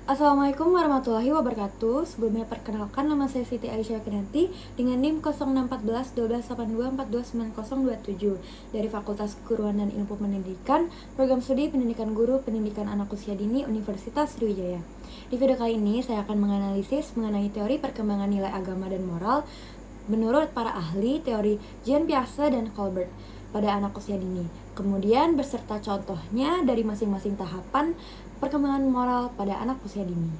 Assalamualaikum warahmatullahi wabarakatuh. Sebelumnya perkenalkan, nama saya Siti Aisyah Kinanti dengan NIM 0614 1282 429027 dari Fakultas Keguruan dan Ilmu Pendidikan, Program Studi Pendidikan Guru Pendidikan Anak Usia Dini Universitas Sriwijaya. Di video kali ini saya akan menganalisis mengenai teori perkembangan nilai agama dan moral menurut para ahli teori Jean Piaget dan Colbert pada anak usia dini. Kemudian beserta contohnya dari masing-masing tahapan perkembangan moral pada anak usia dini.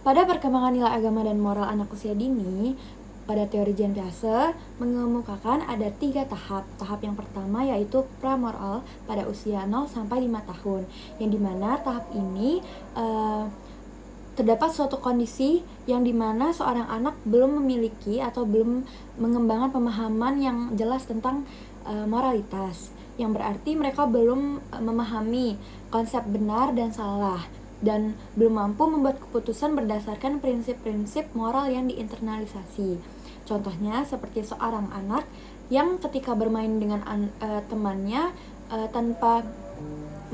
Pada perkembangan nilai agama dan moral anak usia dini, pada teori Jean Piaget mengemukakan ada 3 tahap. Tahap yang pertama yaitu pramoral pada usia 0 sampai 5 tahun, yang dimana tahap ini terdapat suatu kondisi yang dimana seorang anak belum memiliki atau belum mengembangkan pemahaman yang jelas tentang moralitas, yang berarti mereka belum memahami konsep benar dan salah dan belum mampu membuat keputusan berdasarkan prinsip-prinsip moral yang diinternalisasi. Contohnya seperti seorang anak yang ketika bermain dengan temannya tanpa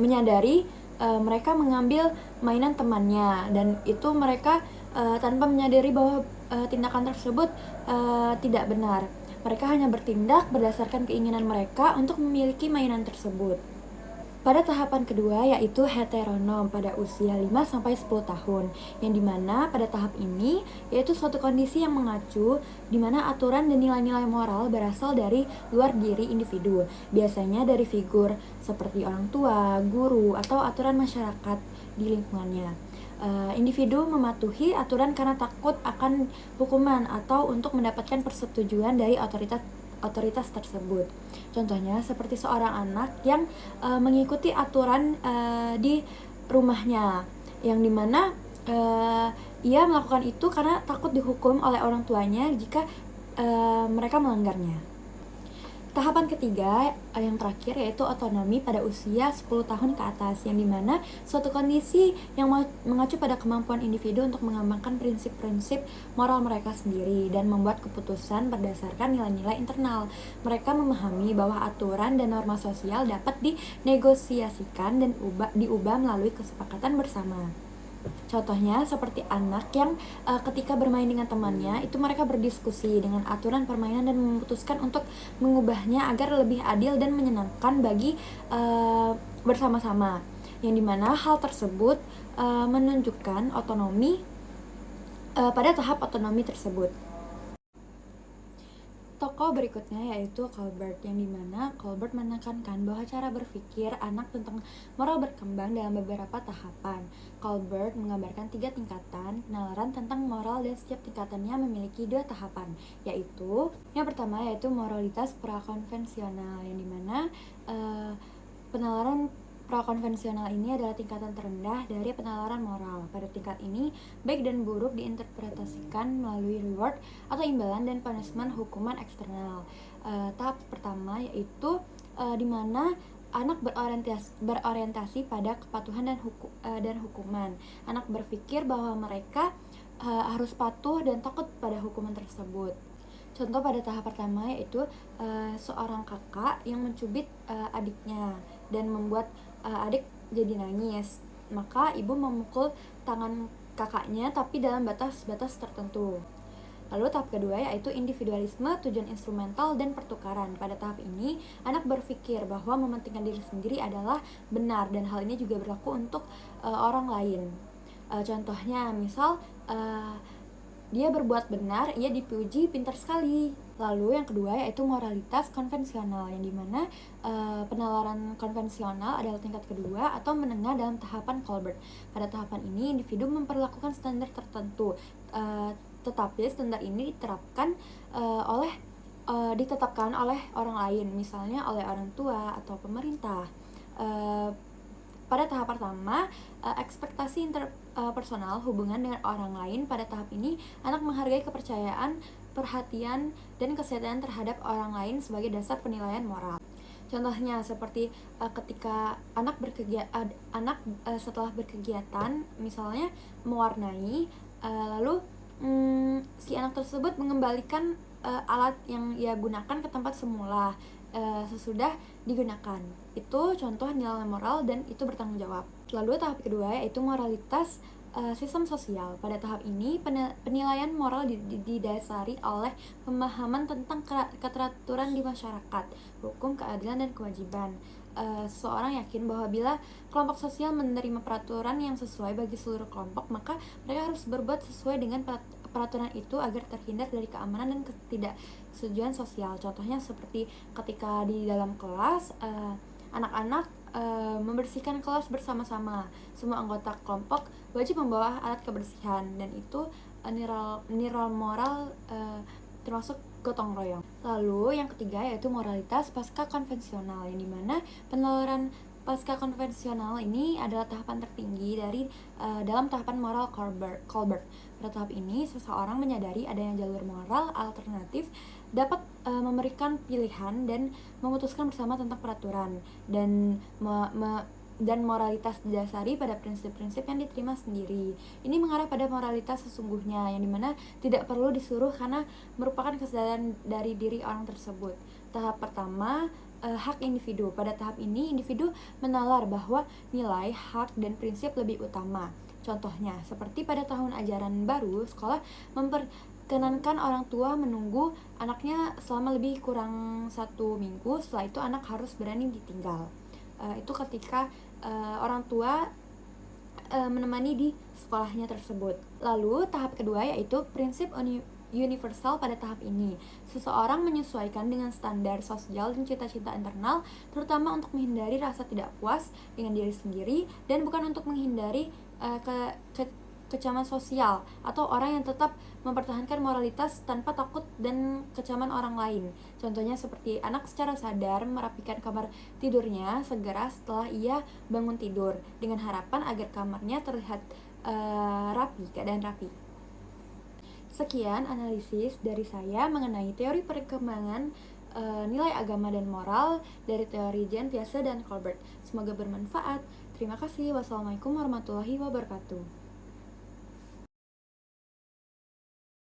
menyadari mereka mengambil mainan temannya, dan itu mereka tanpa menyadari bahwa tindakan tersebut tidak benar. Mereka hanya bertindak berdasarkan keinginan mereka untuk memiliki mainan tersebut. Pada tahapan kedua yaitu heteronom pada usia 5-10 tahun, yang dimana pada tahap ini yaitu suatu kondisi yang mengacu dimana aturan dan nilai-nilai moral berasal dari luar diri individu, biasanya dari figur seperti orang tua, guru, atau aturan masyarakat di lingkungannya. Individu mematuhi aturan karena takut akan hukuman atau untuk mendapatkan persetujuan dari otoritas tersebut. Contohnya seperti seorang anak yang mengikuti aturan di rumahnya, yang dimana ia melakukan itu karena takut dihukum oleh orang tuanya jika mereka melanggarnya. Tahapan ketiga yang terakhir yaitu otonomi pada usia 10 tahun ke atas, yang dimana suatu kondisi yang mengacu pada kemampuan individu untuk mengembangkan prinsip-prinsip moral mereka sendiri dan membuat keputusan berdasarkan nilai-nilai internal. Mereka memahami bahwa aturan dan norma sosial dapat dinegosiasikan dan diubah melalui kesepakatan bersama. Contohnya seperti anak yang ketika bermain dengan temannya itu mereka berdiskusi dengan aturan permainan dan memutuskan untuk mengubahnya agar lebih adil dan menyenangkan bagi bersama-sama, yang dimana hal tersebut menunjukkan otonomi pada tahap otonomi tersebut. Tokoh berikutnya yaitu Colbert, yang dimana Colbert menekankan bahwa cara berpikir anak tentang moral berkembang dalam beberapa tahapan. Colbert menggambarkan 3 tingkatan penalaran tentang moral, dan setiap tingkatannya memiliki 2 tahapan, yaitu yang pertama yaitu moralitas prakonvensional, yang dimana penalaran prakonvensional ini adalah tingkatan terendah dari penalaran moral. Pada tingkat ini, baik dan buruk diinterpretasikan melalui reward atau imbalan dan punishment hukuman eksternal. Tahap pertama yaitu di mana anak berorientasi pada kepatuhan dan hukuman. Anak berpikir bahwa mereka harus patuh dan takut pada hukuman tersebut. Contoh pada tahap pertama yaitu seorang kakak yang mencubit adiknya dan membuat adik jadi nangis. Maka ibu memukul tangan kakaknya tapi dalam batas-batas tertentu. Lalu tahap kedua yaitu individualisme, tujuan instrumental, dan pertukaran. Pada tahap ini, anak berpikir bahwa mementingkan diri sendiri adalah benar, dan hal ini juga berlaku untuk orang lain. Contohnya, misal dia berbuat benar, ia dipuji pintar sekali. Lalu yang kedua yaitu moralitas konvensional, yang dimana penalaran konvensional adalah tingkat kedua atau menengah dalam tahapan Colbert. Pada tahapan ini individu memperlakukan standar tertentu, tetapi standar ini ditetapkan oleh orang lain, misalnya oleh orang tua atau pemerintah. Pada tahap pertama, ekspektasi interpersonal hubungan dengan orang lain. Pada tahap ini, anak menghargai kepercayaan, perhatian, dan kesetiaan terhadap orang lain sebagai dasar penilaian moral. Contohnya seperti ketika anak setelah berkegiatan, misalnya mewarnai, lalu si anak tersebut mengembalikan alat yang ia gunakan ke tempat semula sesudah digunakan. Itu contoh nilai moral dan itu bertanggung jawab. Lalu tahap kedua yaitu moralitas sistem sosial. Pada tahap ini penilaian moral didasari oleh pemahaman tentang keteraturan di masyarakat, hukum, keadilan, dan kewajiban. Seseorang yakin bahwa bila kelompok sosial menerima peraturan yang sesuai bagi seluruh kelompok, maka mereka harus berbuat sesuai dengan peraturan itu agar terhindar dari keamanan dan ketidaksetujuan sosial. Contohnya seperti ketika di dalam kelas, anak-anak membersihkan kelas bersama-sama. Semua anggota kelompok wajib membawa alat kebersihan, dan itu nilai moral termasuk gotong royong. Lalu yang ketiga yaitu moralitas pasca konvensional, yang dimana penalaran pasca konvensional ini adalah tahapan tertinggi dari dalam tahapan moral Colbert. Pada tahap ini, seseorang menyadari adanya jalur moral alternatif dapat memberikan pilihan dan memutuskan bersama tentang peraturan, dan moralitas didasari pada prinsip-prinsip yang diterima sendiri. Ini mengarah pada moralitas sesungguhnya, yang dimana tidak perlu disuruh karena merupakan kesadaran dari diri orang tersebut. Tahap pertama, hak individu. Pada tahap ini, individu menalar bahwa nilai, hak, dan prinsip lebih utama. Contohnya, seperti pada tahun ajaran baru, sekolah memperkenankan orang tua menunggu anaknya selama lebih kurang 1 minggu, setelah itu anak harus berani ditinggal. Itu ketika orang tua menemani di sekolahnya tersebut. Lalu tahap kedua yaitu prinsip universal. Pada tahap ini, seseorang menyesuaikan dengan standar sosial dan cita-cita internal, terutama untuk menghindari rasa tidak puas dengan diri sendiri dan bukan untuk menghindari kecaman sosial atau orang yang tetap mempertahankan moralitas tanpa takut dan kecaman orang lain. Contohnya seperti anak secara sadar merapikan kamar tidurnya segera setelah ia bangun tidur dengan harapan agar kamarnya terlihat keadaan rapi. Sekian analisis dari saya mengenai teori perkembangan nilai agama dan moral dari teori Jean Piaget dan Colbert. Semoga bermanfaat. Terima kasih. Wassalamualaikum warahmatullahi wabarakatuh.